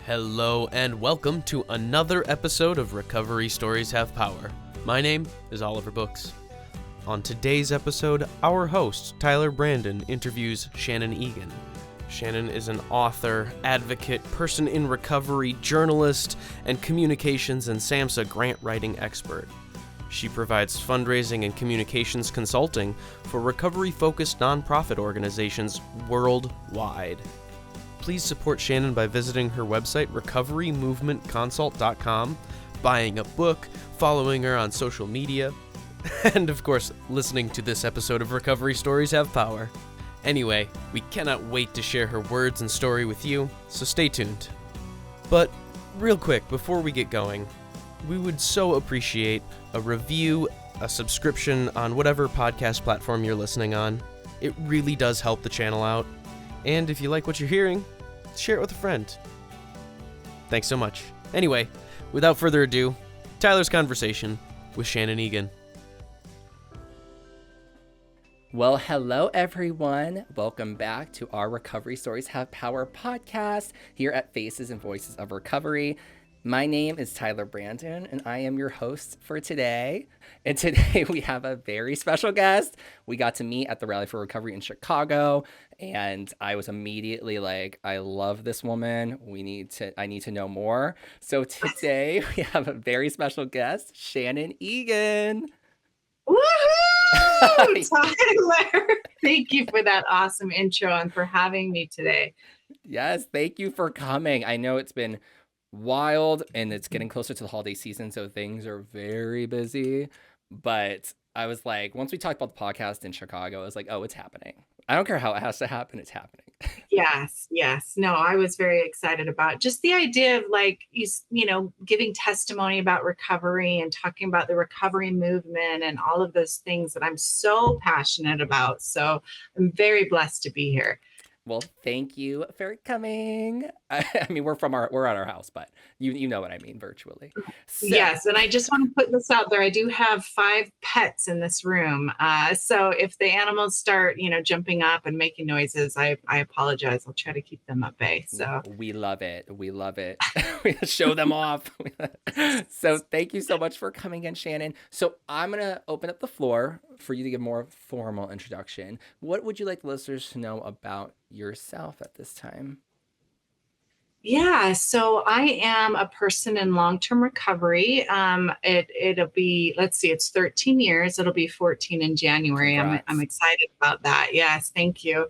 Hello and welcome to another episode of Recovery Stories Have Power. My name is Oliver Books. On today's episode, our host, Tyler Brandon, interviews Shannon Egan. Shannon is an author, advocate, person in recovery, journalist, and communications and SAMHSA grant writing expert. She provides fundraising and communications consulting for recovery-focused nonprofit organizations worldwide. Please support Shannon by visiting her website, recoverymovementconsult.com, buying a book, following her on social media, and of course, listening to this episode of Recovery Stories Have Power. Anyway, we cannot wait to share her words and story with you, so stay tuned. But real quick, before we get going, we would so appreciate a review, a subscription on whatever podcast platform you're listening on. It really does help the channel out. And if you like what you're hearing, share it with a friend. Thanks so much. Anyway, without further ado, Tyler's conversation with Shannon Egan. Well, hello everyone. Welcome back to our Recovery Stories Have Power podcast here at Faces and Voices of Recovery. My name is Tyler Brandon, and I am your host for today. And today we have a very special guest. We got to meet at the Rally for Recovery in Chicago, and I was immediately like, I love this woman. I need to know more. So today we have a very special guest, Shannon Egan. Woohoo! Tyler, thank you for that awesome intro and for having me today. Yes, thank you for coming. I know it's been wild and it's getting closer to the holiday season, so things are very busy. But I was like, once we talked about the podcast in Chicago, I was like, oh, it's happening. I don't care how it has to happen, it's happening. Yes. No, I was very excited about just the idea of giving testimony about recovery and talking about the recovery movement and all of those things that I'm so passionate about. So I'm very blessed to be here. Well, thank you for coming. I mean, we're at our house, but you know what I mean, virtually. So. Yes, and I just want to put this out there. I do have 5 pets in this room. So if the animals start, jumping up and making noises, I apologize. I'll try to keep them at bay. So we love it. We show them off. So thank you so much for coming in, Shannon. So I'm going to open up the floor for you to give a more formal introduction. What would you like the listeners to know about yourself at this time? Yeah, so I am a person in long-term recovery. It'll be, it's 13 years. It'll be 14 in January. I'm excited about that. Yes, thank you.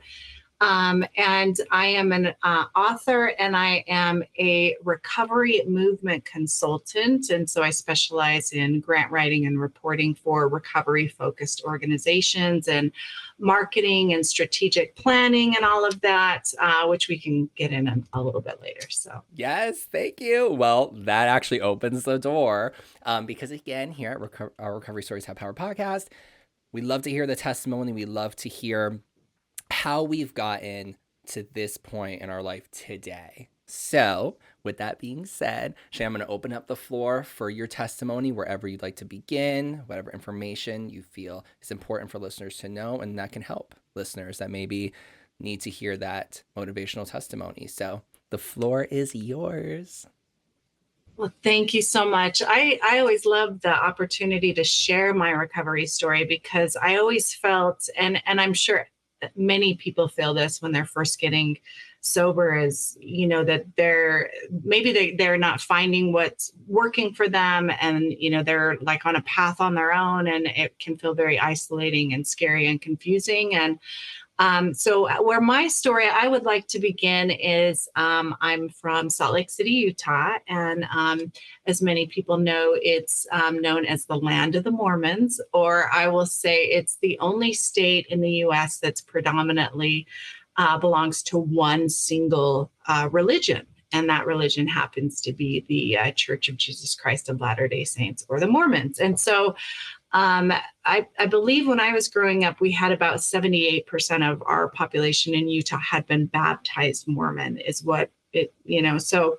And I am an author, and I am a recovery movement consultant. And so I specialize in grant writing and reporting for recovery-focused organizations and marketing and strategic planning and all of that, which we can get in a little bit later. So yes, thank you. Well, that actually opens the door because again, here at our Recovery Stories Have Power podcast, we love to hear the testimony. We love to hear how we've gotten to this point in our life today. So with that being said, Shannon, I'm going to open up the floor for your testimony wherever you'd like to begin, whatever information you feel is important for listeners to know, and that can help listeners that maybe need to hear that motivational testimony. So the floor is yours. Well, thank you so much. I always love the opportunity to share my recovery story because I always felt, and I'm sure many people feel this when they're first getting sober, is that they're not finding what's working for them, and they're like on a path on their own, and it can feel very isolating and scary and confusing. And so where my story I would like to begin is I'm from Salt Lake City, Utah, and as many people know, it's known as the land of the Mormons, or I will say it's the only state in the U.S. that's predominantly belongs to one single religion. And that religion happens to be the Church of Jesus Christ of Latter-day Saints, or the Mormons. And so I believe when I was growing up, we had about 78% of our population in Utah had been baptized Mormon, is what it, so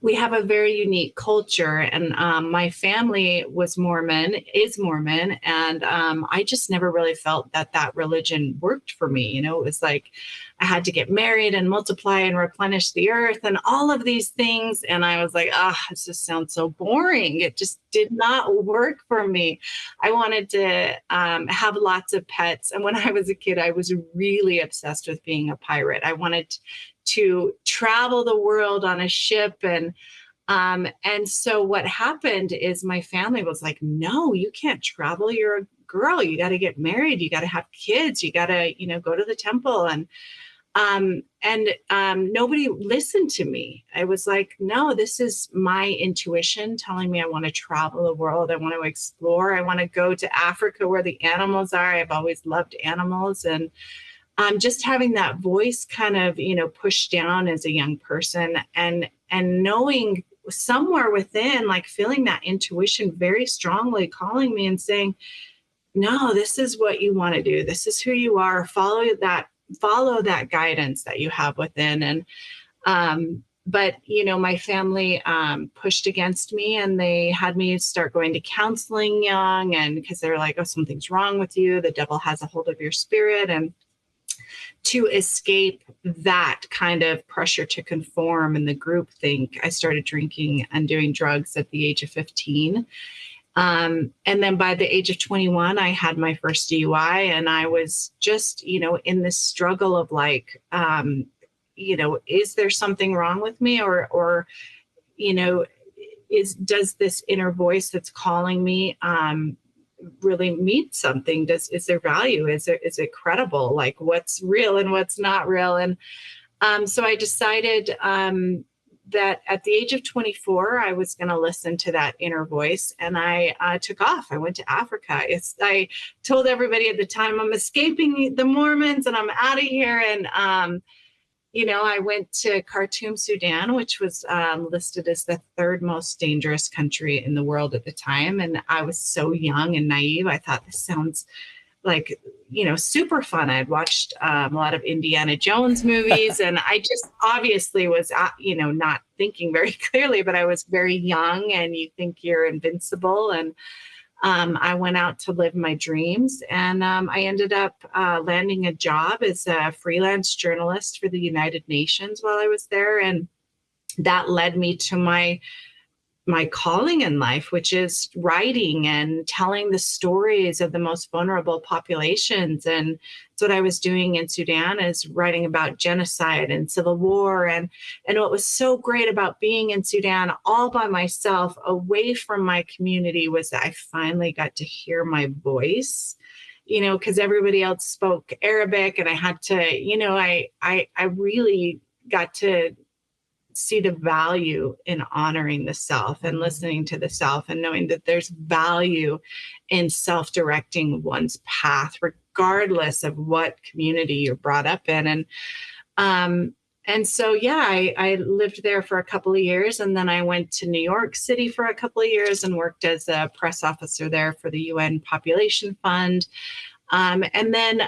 we have a very unique culture, and my family is Mormon, and I just never really felt that religion worked for me. It was like I had to get married and multiply and replenish the earth and all of these things. And I was like, this just sounds so boring. It just did not work for me. I wanted to have lots of pets. And when I was a kid, I was really obsessed with being a pirate. I wanted to travel the world on a ship. And so what happened is my family was like, no, you can't travel. You're a girl. You got to get married. You got to have kids. You got to, go to the temple. And nobody listened to me. I was like, no, this is my intuition telling me I want to travel the world. I want to explore. I want to go to Africa where the animals are. I've always loved animals. And just having that voice kind of, pushed down as a young person and knowing somewhere within, like feeling that intuition very strongly calling me and saying, no, this is what you want to do. This is who you are. Follow that guidance that you have within. And, but, my family pushed against me and they had me start going to counseling young, and because they're like, oh, something's wrong with you. The devil has a hold of your spirit. And to escape that kind of pressure to conform and the group think, I started drinking and doing drugs at the age of 15. And then by the age of 21, I had my first DUI, and I was just, in this struggle of like, is there something wrong with me, or does this inner voice that's calling me, really mean something? Is there value? Is it credible? Like what's real and what's not real? And, so I decided, that at the age of 24, I was going to listen to that inner voice, and I took off. I went to Africa. I told everybody at the time, I'm escaping the Mormons and I'm out of here. And, I went to Khartoum, Sudan, which was listed as the third most dangerous country in the world at the time. And I was so young and naive. I thought this sounds like, super fun. I'd watched a lot of Indiana Jones movies, and I just obviously was, not thinking very clearly, but I was very young, and you think you're invincible. And I went out to live my dreams, and I ended up landing a job as a freelance journalist for the United Nations while I was there. And that led me to my calling in life, which is writing and telling the stories of the most vulnerable populations. And that's what I was doing in Sudan, is writing about genocide and civil war. And what was so great about being in Sudan all by myself, away from my community, was that I finally got to hear my voice, because everybody else spoke Arabic, and I had to, I really got to see the value in honoring the self and listening to the self, and knowing that there's value in self-directing one's path, regardless of what community you're brought up in. And so, I lived there for a couple of years, and then I went to New York City for a couple of years and worked as a press officer there for the UN Population Fund. And then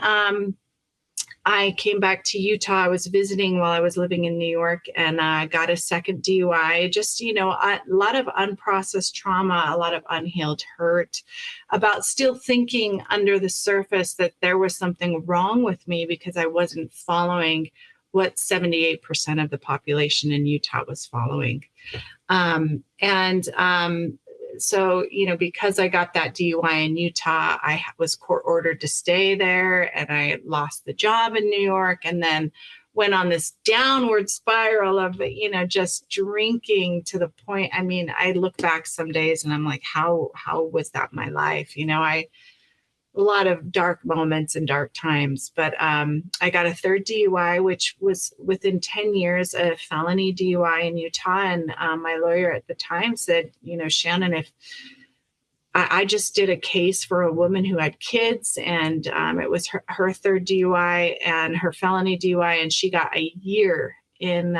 I came back to Utah. I was visiting while I was living in New York, and I got a second DUI. Just, a lot of unprocessed trauma, a lot of unhealed hurt, about still thinking under the surface that there was something wrong with me because I wasn't following what 78% of the population in Utah was following. So, because I got that DUI in Utah, I was court ordered to stay there, and I lost the job in New York, and then went on this downward spiral of, just drinking to the point. I mean, I look back some days and I'm like, how was that my life? A lot of dark moments and dark times, but I got a third DUI, which was within 10 years, a felony DUI in Utah. And my lawyer at the time said, Shannon, if I just did a case for a woman who had kids, and it was her third DUI and her felony DUI, and she got a year in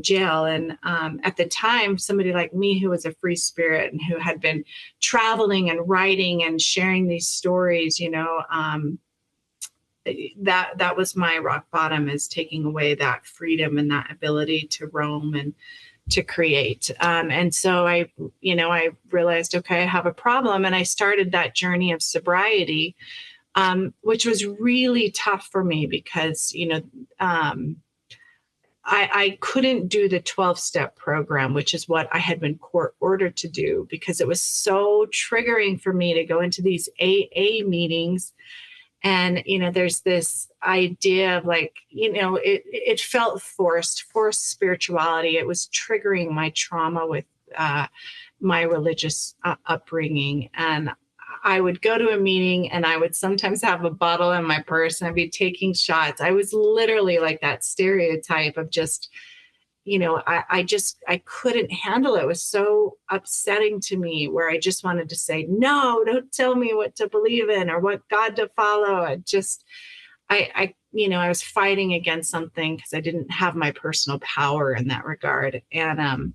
jail. And at the time, somebody like me, who was a free spirit and who had been traveling and writing and sharing these stories, that was my rock bottom, is taking away that freedom and that ability to roam and to create. And so I realized, okay, I have a problem. And I started that journey of sobriety which was really tough for me because, I couldn't do the 12-step program, which is what I had been court ordered to do, because it was so triggering for me to go into these AA meetings. And, there's this idea of like, it felt forced spirituality. It was triggering my trauma with my religious upbringing. And I would go to a meeting and I would sometimes have a bottle in my purse and I'd be taking shots. I was literally like that stereotype of just, I couldn't handle it. It was so upsetting to me, where I just wanted to say, no, don't tell me what to believe in or what God to follow. I was fighting against something because I didn't have my personal power in that regard. And,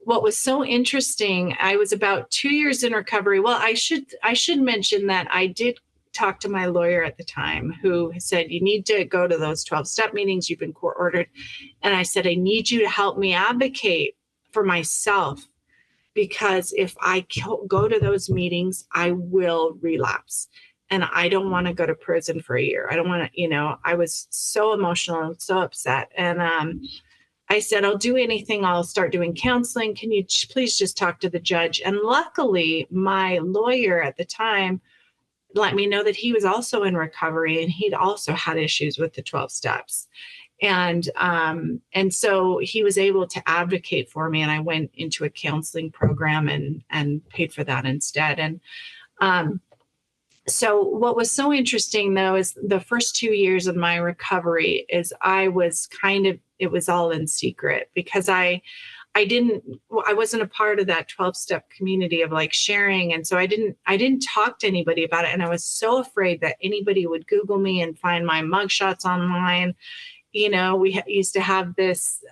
what was so interesting, I was about 2 years in recovery. Well, I should mention that I did talk to my lawyer at the time, who said, you need to go to those 12-step meetings. You've been court ordered. And I said, I need you to help me advocate for myself, because if I go to those meetings, I will relapse. And I don't want to go to prison for a year. I don't want to, I was so emotional and so upset. And I said, I'll do anything. I'll start doing counseling. Can you please just talk to the judge? And luckily, my lawyer at the time let me know that he was also in recovery and he'd also had issues with the 12 steps. And so he was able to advocate for me, and I went into a counseling program and paid for that instead. And so what was so interesting, though, is the first 2 years of my recovery is it was all in secret, because I wasn't a part of that 12-step community of like sharing. And so I didn't talk to anybody about it. And I was so afraid that anybody would Google me and find my mugshots online. We used to have this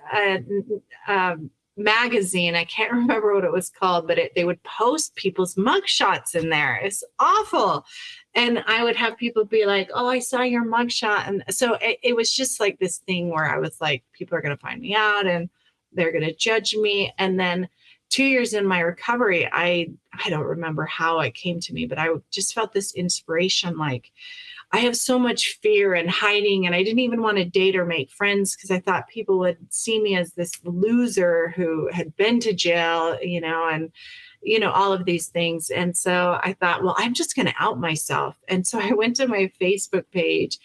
magazine. I can't remember what it was called, but they would post people's mugshots in there. It's awful. And I would have people be like, oh, I saw your mugshot. And so it was just like this thing where I was like, people are going to find me out and they're going to judge me. And then 2 years in my recovery, I don't remember how it came to me, but I just felt this inspiration, like, I have so much fear and hiding, and I didn't even want to date or make friends because I thought people would see me as this loser who had been to jail, and, all of these things. And so I thought, well, I'm just going to out myself. And so I went to my Facebook page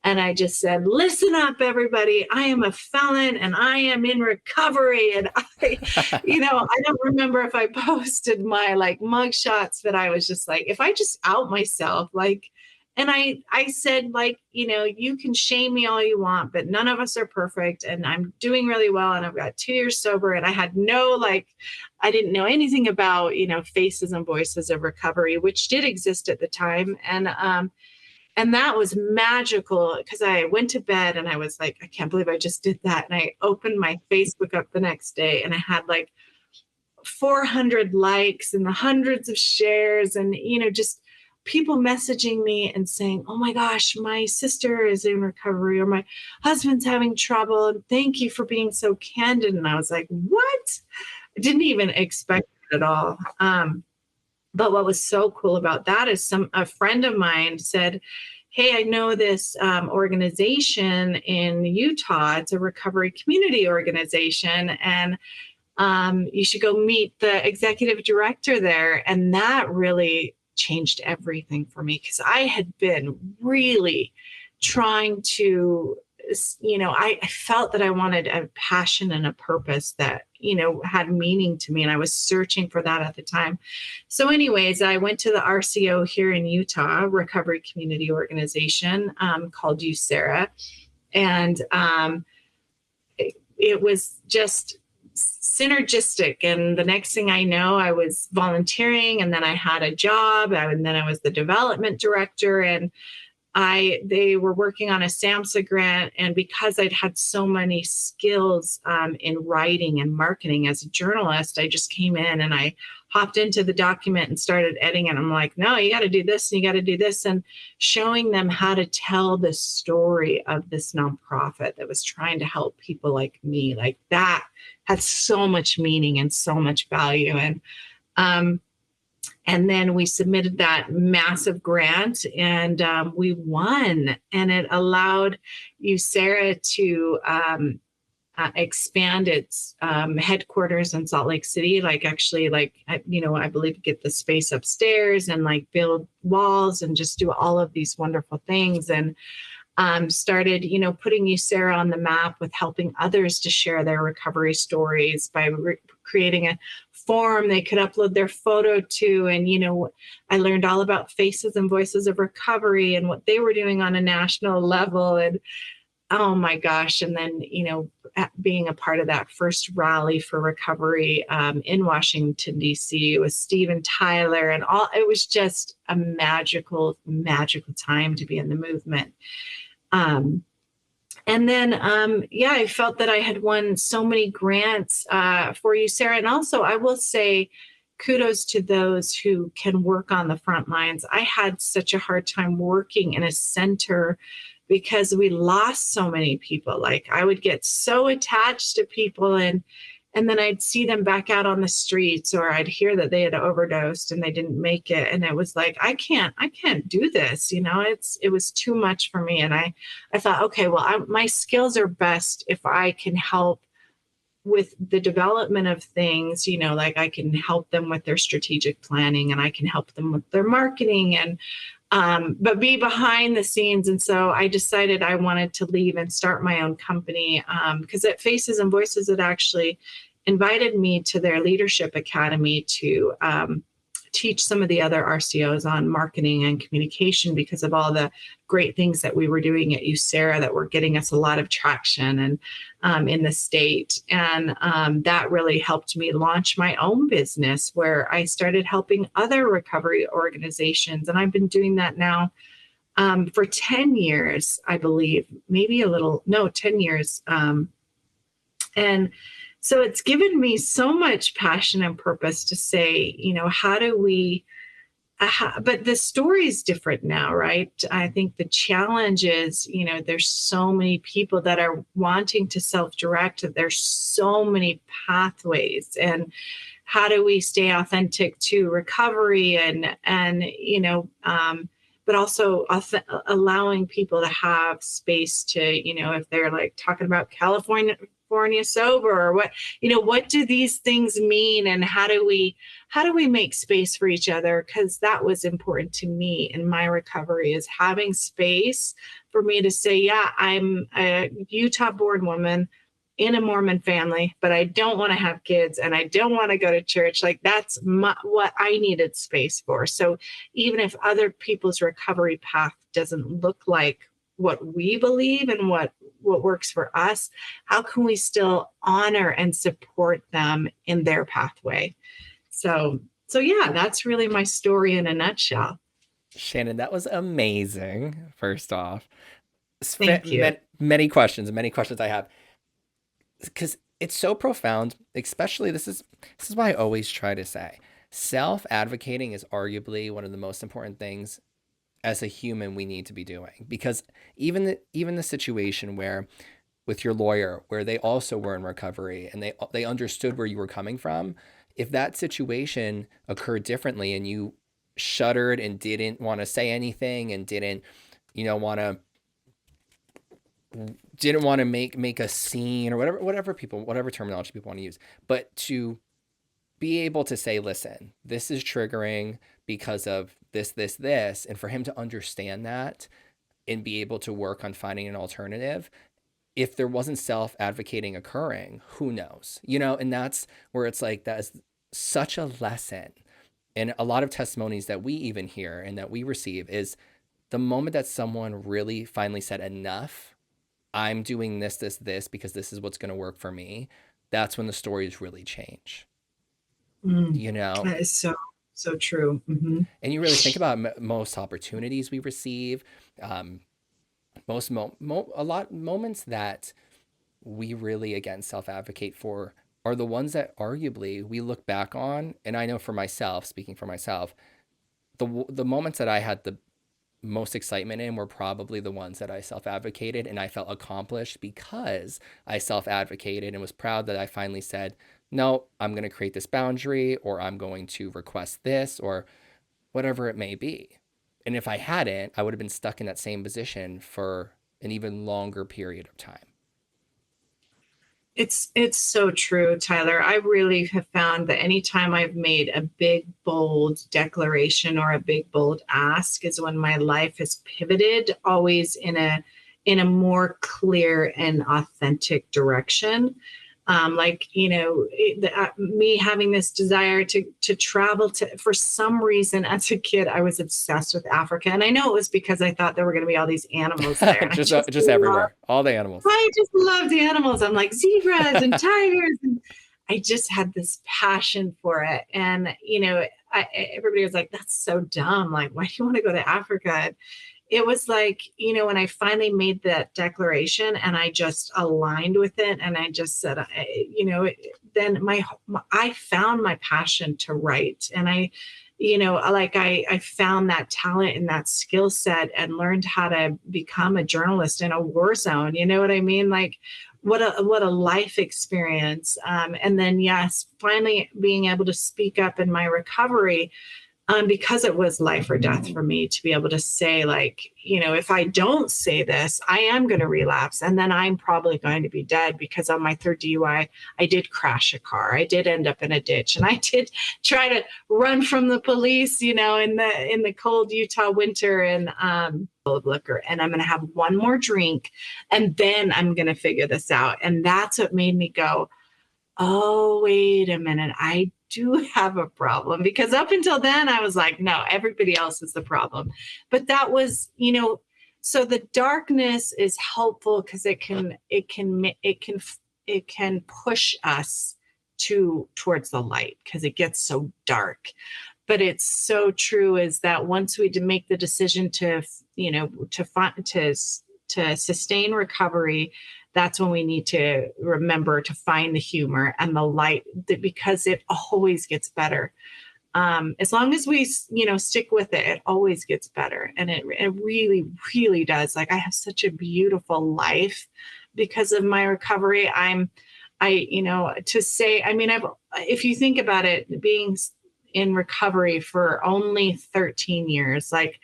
and I just said, listen up, everybody. I am a felon and I am in recovery. And I don't remember if I posted my like mugshots, but I was just like, if I just out myself, like, and I said, like, you can shame me all you want, but none of us are perfect. And I'm doing really well. And I've got 2 years sober. And I had I didn't know anything about, faces and voices of recovery, which did exist at the time. And that was magical, because I went to bed and I was like, I can't believe I just did that. And I opened my Facebook up the next day and I had like 400 likes and the hundreds of shares and, just people messaging me and saying, oh my gosh, my sister is in recovery, or my husband's having trouble, and thank you for being so candid. And I was like, what? I didn't even expect it at all. But what was so cool about that is a friend of mine said, hey, I know this organization in Utah. It's a recovery community organization, and you should go meet the executive director there. And that really changed everything for me, because I had been really trying to, I felt that I wanted a passion and a purpose that, had meaning to me. And I was searching for that at the time. So anyways, I went to the RCO here in Utah, recovery community organization called USERA. And it was just synergistic. And the next thing I know, I was volunteering, and then I had a job, and then I was the development director, and they were working on a SAMHSA grant. And because I'd had so many skills in writing and marketing as a journalist, I just came in and I hopped into the document and started editing it. I'm like, no, you got to do this and you got to do this, and showing them how to tell the story of this nonprofit that was trying to help people like me. Like, that had so much meaning and so much value. And And then we submitted that massive grant, and we won. And it allowed USERRA to expand its headquarters in Salt Lake City, like actually, like, I believe get the space upstairs and like build walls and just do all of these wonderful things. And started, putting USERRA on the map with helping others to share their recovery stories by creating a form they could upload their photo to. And, I learned all about Faces and Voices of Recovery and what they were doing on a national level. And oh my gosh. And then, being a part of that first rally for recovery in Washington, D.C. with Steven Tyler and all, it was just a magical, magical time to be in the movement. And then, I felt that I had won so many grants for USERRA. And also, I will say, kudos to those who can work on the front lines. I had such a hard time working in a center because we lost so many people. Like, I would get so attached to people, and then I'd see them back out on the streets, or I'd hear that they had overdosed and they didn't make it. And it was like, I can't do this. It was too much for me. And I thought, okay, well, my skills are best if I can help with the development of things, like I can help them with their strategic planning, and I can help them with their marketing, and but be behind the scenes. And so I decided I wanted to leave and start my own company, because at Faces and Voices, it actually invited me to their leadership academy to teach some of the other RCOs on marketing and communication, because of all the great things that we were doing at USERRA that were getting us a lot of traction and in the state. And that really helped me launch my own business, where I started helping other recovery organizations. And I've been doing that now for 10 years, I believe, 10 years. And so it's given me so much passion and purpose to say, how do we, but the story is different now, right? I think the challenge is, there's so many people that are wanting to self-direct. There's so many pathways, and how do we stay authentic to recovery but also allowing people to have space to, if they're like talking about California sober, or what do these things mean, and how do we make space for each other? Because that was important to me in my recovery, is having space for me to say, yeah, I'm a Utah born woman in a Mormon family, but I don't want to have kids and I don't want to go to church. Like, that's what I needed space for. So even if other people's recovery path doesn't look like what we believe and what works for us, how can we still honor and support them in their pathway? So yeah, that's really my story in a nutshell. Shannon, that was amazing. First off, Thank you. Many questions I have, because it's so profound. Especially, this is why I always try to say, self-advocating is arguably one of the most important things as a human we need to be doing. Because even the situation where, with your lawyer, where they also were in recovery and they understood where you were coming from, if that situation occurred differently and you shuddered and didn't want to say anything and didn't want to make a scene, or whatever terminology people want to use, but to be able to say, listen, this is triggering because of this, and for him to understand that and be able to work on finding an alternative. If there wasn't self-advocating occurring, who knows? And that's where it's like, that is such a lesson. And a lot of testimonies that we even hear and that we receive is the moment that someone really finally said, enough, I'm doing this because this is what's going to work for me. That's when the stories really change. That is so true. Mm-hmm. And you really think about most opportunities we receive, moments that we really, again, self-advocate for are the ones that arguably we look back on. And I know for myself, speaking for myself, the moments that I had the most excitement in were probably the ones that I self-advocated, and I felt accomplished because I self-advocated and was proud that I finally said, no, I'm going to create this boundary, or I'm going to request this, or whatever it may be. And if I hadn't, I would have been stuck in that same position for an even longer period of time. It's so true, Tyler. I really have found that anytime I've made a big, bold declaration or a big, bold ask is when my life has pivoted, always in a more clear and authentic direction. Like, me having this desire to travel to, for some reason, as a kid, I was obsessed with Africa. And I know it was because I thought there were going to be all these animals there. And just everywhere, all the animals. I just loved animals. I'm like zebras and tigers. And I just had this passion for it. And, everybody was like, that's so dumb. Like, why do you want to go to Africa? It was like, when I finally made that declaration and I just aligned with it and I just said, then I found my passion to write. And I found that talent and that skill set and learned how to become a journalist in a war zone. You know what I mean? Like what a life experience. And then, yes, finally being able to speak up in my recovery, because it was life or death for me to be able to say, like, if I don't say this, I am going to relapse. And then I'm probably going to be dead, because on my third DUI, I did crash a car. I did end up in a ditch, and I did try to run from the police, in the cold Utah winter, and full of liquor. And I'm going to have one more drink, and then I'm going to figure this out. And that's what made me go, oh, wait a minute, I do have a problem. Because up until then, I was like, no, everybody else is the problem. But that was, so the darkness is helpful because it can push us towards the light, because it gets so dark. But it's so true is that once we make the decision to sustain recovery, that's when we need to remember to find the humor and the light, because it always gets better. As long as we, stick with it, it always gets better. And it really, really does. Like, I have such a beautiful life because of my recovery. If you think about it, being in recovery for only 13 years, like,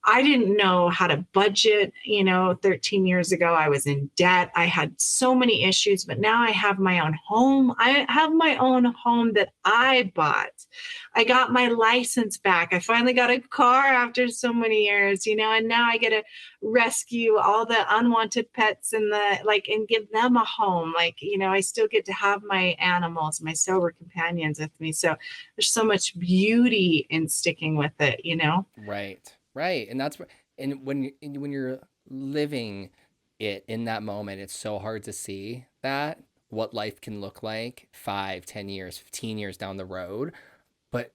I didn't know how to budget, 13 years ago. I was in debt. I had so many issues, but now I have my own home. I have my own home that I bought. I got my license back. I finally got a car after so many years, and now I get to rescue all the unwanted pets and give them a home. I still get to have my animals, my sober companions with me. So there's so much beauty in sticking with it, Right. And when you're living it in that moment, it's so hard to see that what life can look like 5, 10 years, 15 years down the road. But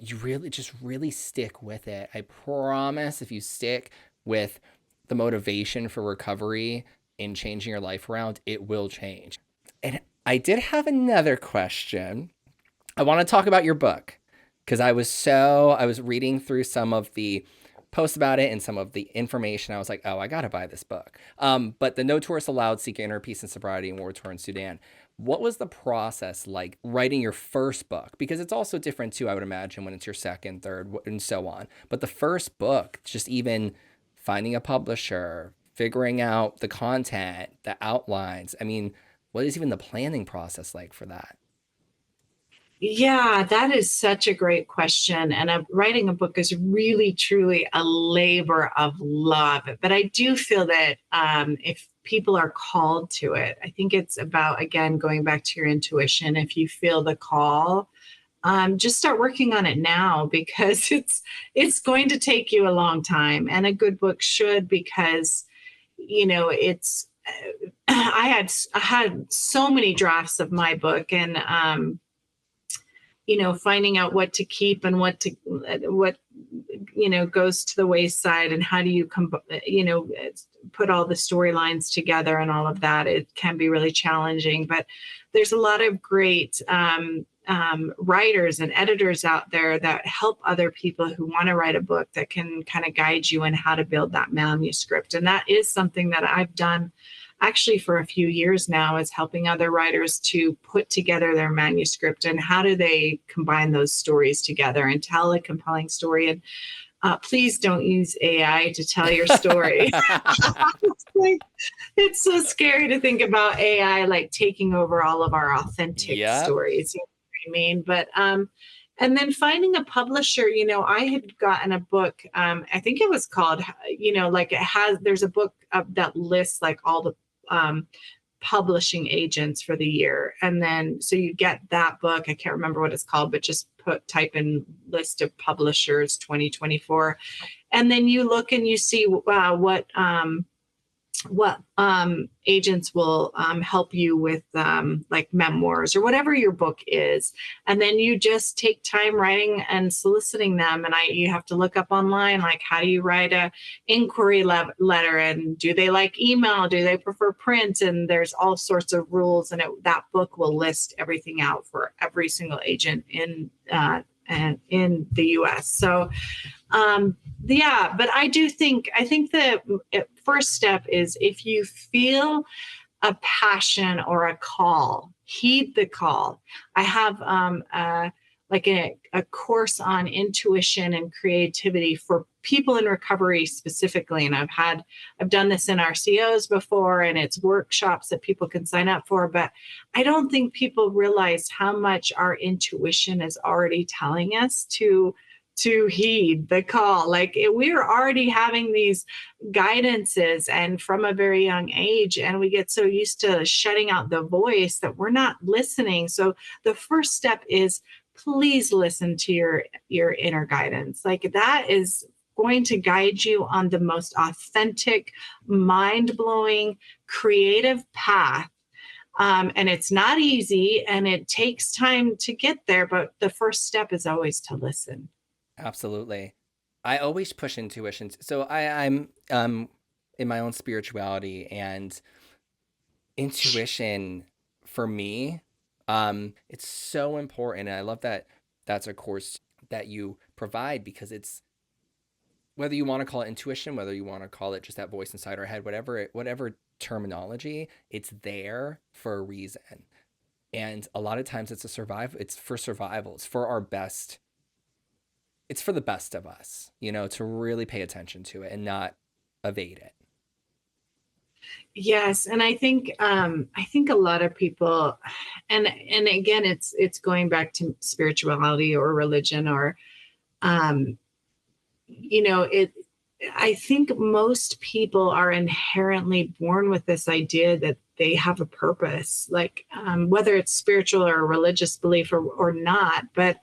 you really stick with it. I promise, if you stick with the motivation for recovery and changing your life around, it will change. And I did have another question. I want to talk about your book, because I was reading through some of the posts about it and some of the information. I was like, oh, I got to buy this book. But the No Tourists Allowed, Seeking Inner Peace and Sobriety in War-Torn Sudan. What was the process like writing your first book? Because it's also different too, I would imagine, when it's your second, third, and so on. But the first book, just even finding a publisher, figuring out the content, the outlines. I mean, what is even the planning process like for that? Yeah, that is such a great question. And writing a book is really, truly a labor of love. But I do feel that if people are called to it, I think it's about, again, going back to your intuition. If you feel the call, just start working on it now, because it's going to take you a long time. And a good book should, because, it's, I had so many drafts of my book, and, finding out what to keep and what goes to the wayside, and how do you put all the storylines together and all of that. It can be really challenging, but there's a lot of great writers and editors out there that help other people who want to write a book, that can kind of guide you in how to build that manuscript. And that is something that I've done actually for a few years now is helping other writers to put together their manuscript and how do they combine those stories together and tell a compelling story. And please don't use AI to tell your story. It's so scary to think about AI like taking over all of our authentic stories. You know what I mean? But and then finding a publisher, you know, I had gotten a book, I think it was called, you know, like there's a book that lists like all the publishing agents for the year. And then, so you get that book, I can't remember what it's called, but just type in list of publishers 2024. And then you look and you see what agents will help you with like memoirs or whatever your book is, and then you just take time writing and soliciting them. And you have to look up online, like how do you write a inquiry letter, and do they like email, do they prefer print, and there's all sorts of rules, and that book will list everything out for every single agent in the US. So yeah, but I think the first step is if you feel a passion or a call, heed the call. I have a course on intuition and creativity for people in recovery specifically. And I've done this in RCOs before, and it's workshops that people can sign up for. But I don't think people realize how much our intuition is already telling us to heed the call. Like we're already having these guidances and from a very young age, and we get so used to shutting out the voice that we're not listening. So the first step is please listen to your inner guidance. Like that is going to guide you on the most authentic, mind-blowing, creative path. And it's not easy and it takes time to get there, but the first step is always to listen. Absolutely. I always push intuition. So I'm in my own spirituality, and intuition for me, it's so important. And I love that that's a course that you provide, because it's, whether you want to call it intuition, whether you want to call it just that voice inside our head, whatever terminology, it's there for a reason. And a lot of times it's for survival. It's for our best. It's for the best of us, you know, to really pay attention to it and not evade it. Yes, and I think a lot of people, and again, it's going back to spirituality or religion or, you know, I think most people are inherently born with this idea that they have a purpose, like whether it's spiritual or religious belief or not, but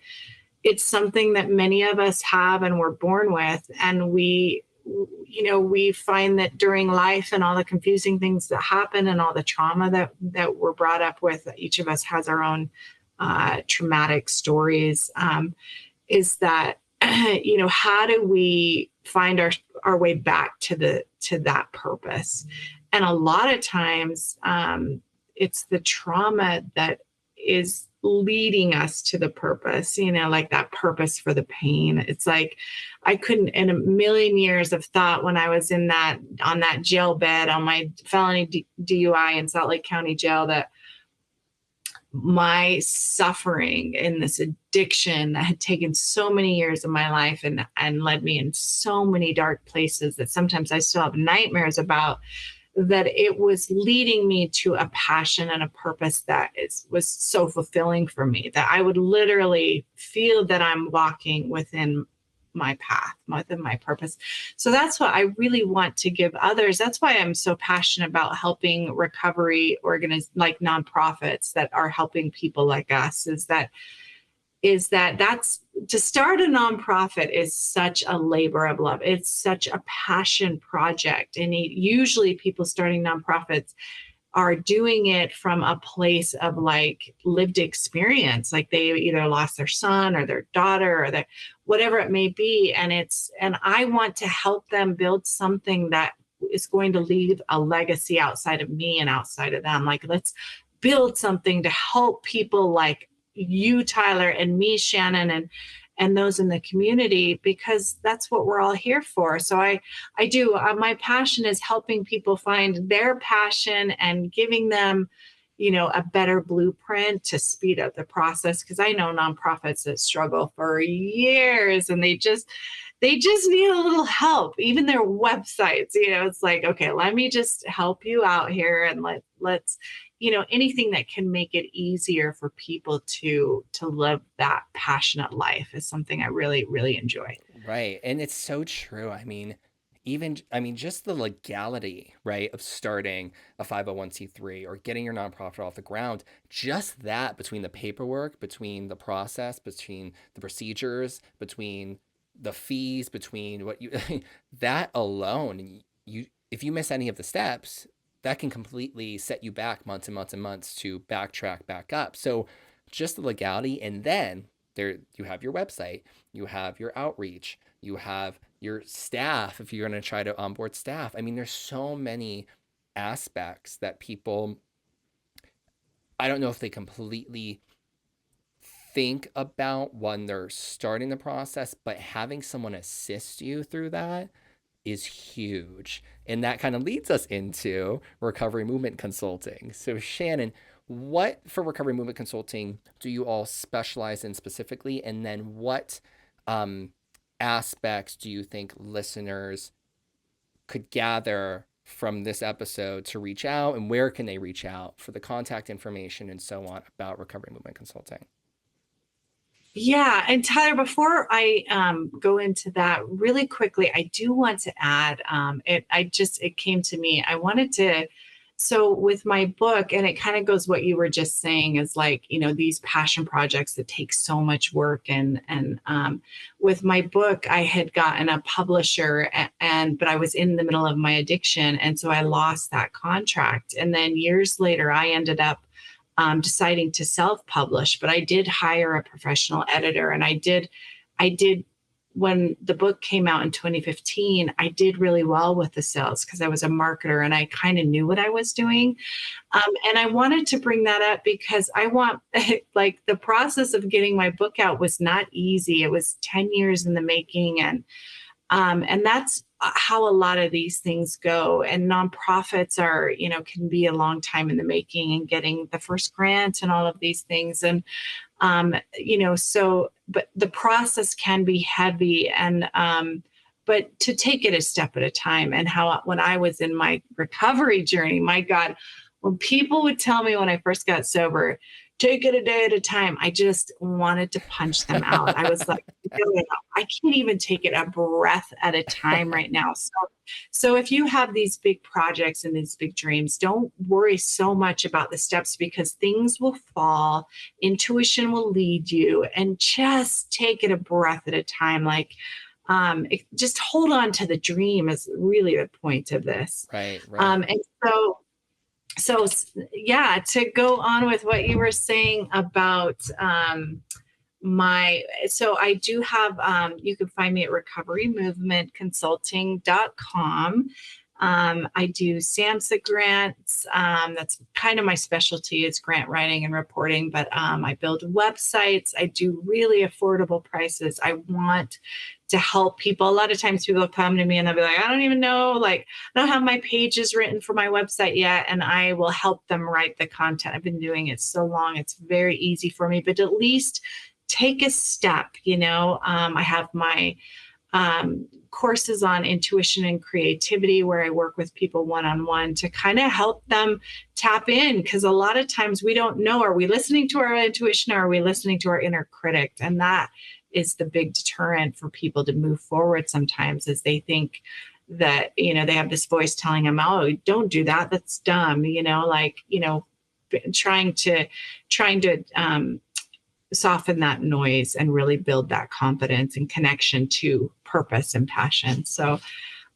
it's something that many of us have and we're born with. And we find that during life and all the confusing things that happen and all the trauma that we're brought up with, each of us has our own traumatic stories, is that, you know, how do we find our way back to that purpose? And a lot of times it's the trauma that is leading us to the purpose, you know, like that purpose for the pain. It's like I couldn't in a million years have thought when I was on that jail bed on my felony DUI in Salt Lake County Jail that my suffering in this addiction that had taken so many years of my life and led me in so many dark places that sometimes I still have nightmares about, that it was leading me to a passion and a purpose that was so fulfilling for me, that I would literally feel that I'm walking within my path, within my purpose. So that's what I really want to give others. That's why I'm so passionate about helping recovery like nonprofits that are helping people like us, that's to start a nonprofit is such a labor of love. It's such a passion project. And usually people starting nonprofits are doing it from a place of like lived experience. Like they either lost their son or their daughter or whatever it may be. And I want to help them build something that is going to leave a legacy outside of me and outside of them. Like, let's build something to help people like you, Tyler, and me, Shannon, and those in the community, because that's what we're all here for. So I do, my passion is helping people find their passion and giving them, a better blueprint to speed up the process. Because I know nonprofits that struggle for years, and they just need a little help. Even their websites, it's like, okay, let me just help you out here, and let's anything that can make it easier for people to live that passionate life is something I really, really enjoy. Right. And it's so true. Just the legality, right, of starting a 501c3 or getting your nonprofit off the ground, just that, between the paperwork, between the process, between the procedures, between the fees, between what you, that alone, if you miss any of the steps, that can completely set you back months and months and months to backtrack back up. So just the legality. And then there you have your website, you have your outreach, you have your staff if you're going to try to onboard staff. I mean, there's so many aspects that people, I don't know if they completely think about when they're starting the process, but having someone assist you through that is huge. And that kind of leads us into recovery movement consulting. So Shannon, what for recovery movement consulting do you all specialize in specifically? And then what aspects do you think listeners could gather from this episode to reach out, and where can they reach out for the contact information and so on about recovery movement consulting? Yeah. And Tyler, before I go into that really quickly, I do want to add, it came to me. I wanted to, so with my book, and it kind of goes what you were just saying, is like, these passion projects that take so much work. And with my book, I had gotten a publisher, but I was in the middle of my addiction. And so I lost that contract. And then years later, I ended up deciding to self-publish, but I did hire a professional editor, and I did when the book came out in 2015, I did really well with the sales because I was a marketer and I kind of knew what I was doing. And I wanted to bring that up because I want, like, the process of getting my book out was not easy. It was 10 years in the making, and that's how a lot of these things go. And nonprofits are, can be a long time in the making, and getting the first grant and all of these things. And, but the process can be heavy, and, but to take it a step at a time. And when I was in my recovery journey, my God, when people would tell me when I first got sober, take it a day at a time, I just wanted to punch them out. I was like, no, I can't even take it a breath at a time right now. So if you have these big projects and these big dreams, don't worry so much about the steps, because things will fall, intuition will lead you, and just take it a breath at a time. Like, just hold on to the dream is really the point of this. Right. And so yeah, to go on with what you were saying about so I do have, you can find me at recoverymovementconsulting.com. I do SAMHSA grants. That's kind of my specialty, is grant writing and reporting, but I build websites. I do really affordable prices. I want to help people. A lot of times people come to me and they'll be like, I don't even know, like, I don't have my pages written for my website yet. And I will help them write the content. I've been doing it so long. It's very easy for me, but at least take a step. I have my courses on intuition and creativity, where I work with people one-on-one to kind of help them tap in. Because a lot of times we don't know, are we listening to our intuition, or are we listening to our inner critic? And that is the big deterrent for people to move forward sometimes, is they think that, they have this voice telling them, oh, don't do that, that's dumb, trying to soften that noise and really build that confidence and connection to purpose and passion. So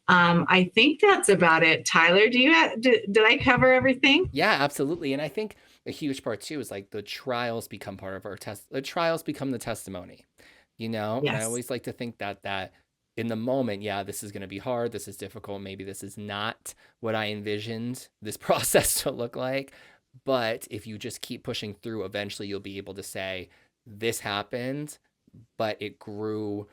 I think that's about it. Tyler, did I cover everything? Yeah, absolutely. And I think a huge part too is, like, the trials become part of our the trials become the testimony, Yes. And I always like to think that in the moment, yeah, this is going to be hard, this is difficult, maybe this is not what I envisioned this process to look like. But if you just keep pushing through, eventually you'll be able to say, this happened, but it grew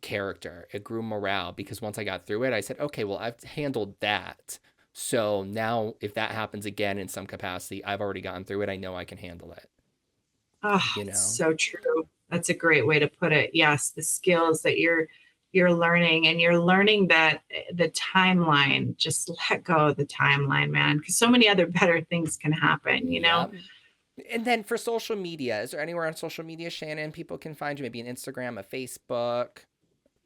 character, it grew morale, because once I got through it, I said, okay, well, I've handled that. So now if that happens again in some capacity, I've already gotten through it. I know I can handle it. Oh, You it's know? so true. That's a great way to put it. Yes, the skills that you're learning, and you're learning that the timeline, just let go of the timeline, man, because so many other better things can happen, you know? Yep. And then for social media, is there anywhere on social media, Shannon, people can find you? Maybe an Instagram, a Facebook?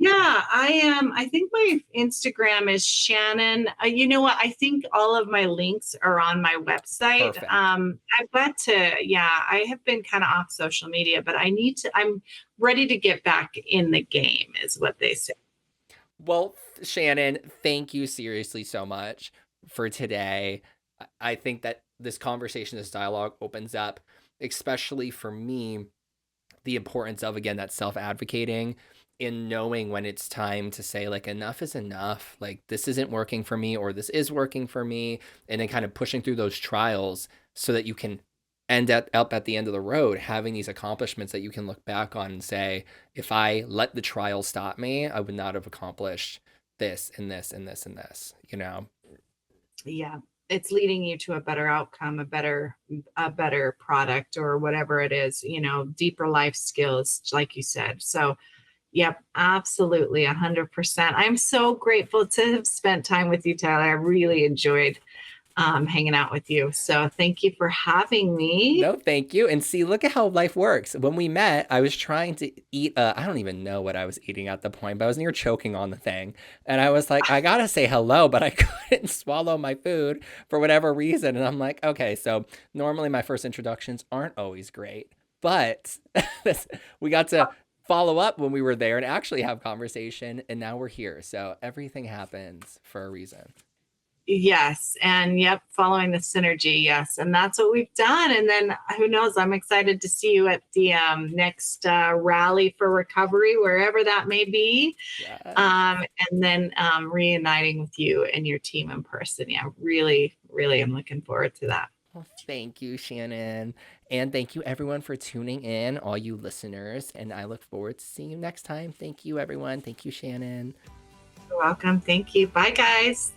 Yeah, I am. I think my Instagram is Shannon. You know what? I think all of my links are on my website. Perfect. I've got to, yeah, I have been kind of off social media, but I'm ready to get back in the game, is what they say. Well, Shannon, thank you seriously so much for today. I think that this conversation, this dialogue opens up, especially for me, the importance of, again, that self-advocating, in knowing when it's time to say, like, enough is enough, like, this isn't working for me, or this is working for me, and then kind of pushing through those trials so that you can end up at the end of the road having these accomplishments that you can look back on and say, if I let the trial stop me, I would not have accomplished this and this and this and this, you know? Yeah, it's leading you to a better outcome, a better product, or whatever it is, you know, deeper life skills, like you said. So yep, absolutely, 100%. I'm so grateful to have spent time with you, Tyler. I really enjoyed hanging out with you. So thank you for having me. No, thank you. And see, look at how life works. When we met, I was trying to eat, I don't even know what I was eating at the point, but I was near choking on the thing. And I was like, I gotta say hello, but I couldn't swallow my food for whatever reason. And I'm like, okay, so normally my first introductions aren't always great, but we got to follow up when we were there and actually have conversation, and now we're here. So everything happens for a reason. Yes. And yep, following the synergy. Yes. And that's what we've done. And then who knows, I'm excited to see you at the next rally for recovery, wherever that may be. Yes. And then reuniting with you and your team in person. Yeah, really, really am looking forward to that. Well, thank you, Shannon. And thank you, everyone, for tuning in, all you listeners. And I look forward to seeing you next time. Thank you, everyone. Thank you, Shannon. You're welcome. Thank you. Bye, guys.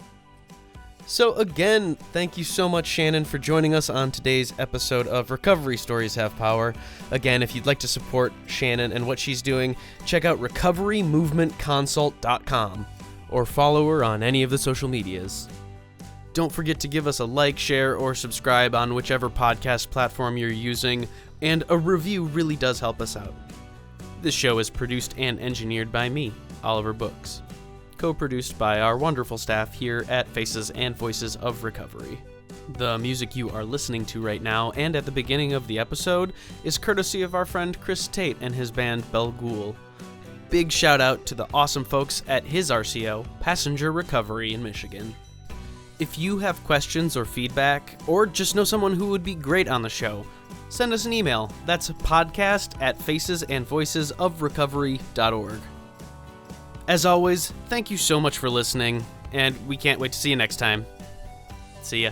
So again, thank you so much, Shannon, for joining us on today's episode of Recovery Stories Have Power. Again, if you'd like to support Shannon and what she's doing, check out recoverymovementconsult.com or follow her on any of the social medias. Don't forget to give us a like, share, or subscribe on whichever podcast platform you're using, and a review really does help us out. This show is produced and engineered by me, Oliver Books, co-produced by our wonderful staff here at Faces and Voices of Recovery. The music you are listening to right now and at the beginning of the episode is courtesy of our friend Chris Tate and his band Bel Ghoul. Big shout out to the awesome folks at his RCO, Passenger Recovery in Michigan. If you have questions or feedback, or just know someone who would be great on the show, send us an email. That's podcast@facesandvoicesofrecovery.org. As always, thank you so much for listening, and we can't wait to see you next time. See ya.